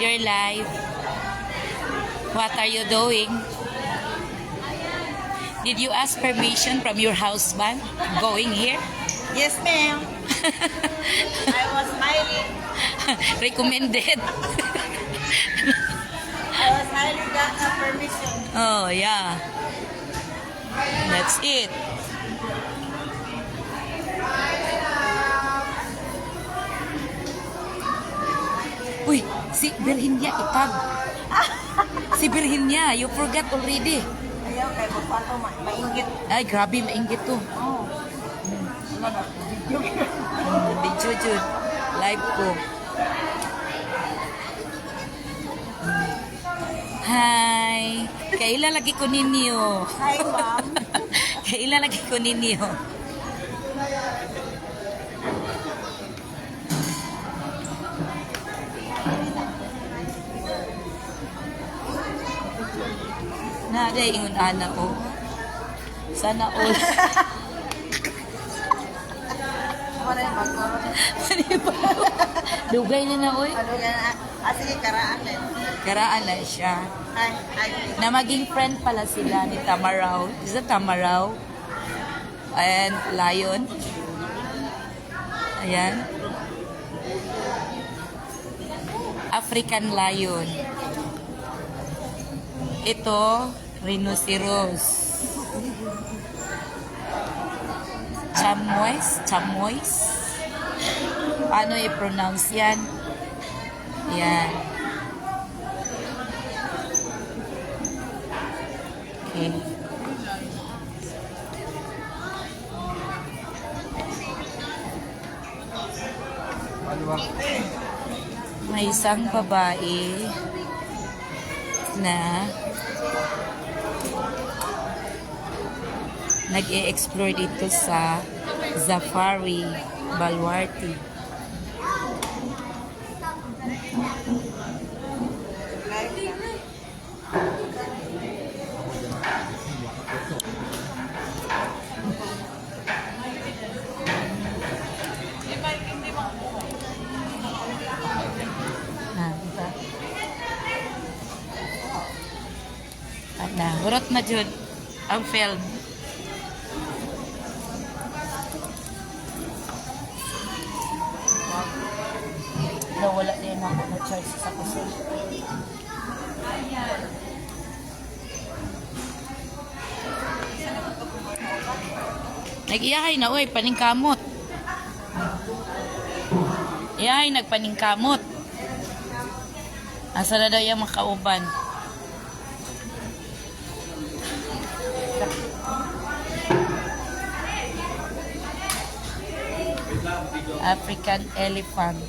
your life? What are you doing? Did you ask permission from your husband going here? Yes, ma'am. I was smiling. Recommended. I was smiling, got a permission. Oh, yeah. That's it. Uy, si Virginia itag. Si Virginia, you forgot already. Ayaw, kay Bupato, mainggit. Ay, grabe, mainggit to. Oh. Video jud. Live ko. Hi. Kailan lagi ko ninyo? Hi, ma'am. Kailan lagi ko ninyo? Nada ingon ana o. Sana all. Wala yung bago. Dugay na na oy. Ano yan? Sige, karaan din. Karaan na siya. Hi, hi. Na maging friend pala sila ni Tamaraw. Is that Tamaraw? And Lion. Ayan. African Lion. Ito, Rhinoceros. Chamois? Chamois? Paano i-pronounce yan? Yan. Okay. May isang babae na nag-e-explore dito sa Safari Baluarte. Diba? At na, hurot na dyan ang film. Wala din ako na charge sa kusog. Nag-iyahay na, oy, paningkamot. Iyahay, nagpaningkamot. Asa na daw yung makauban. African elephant.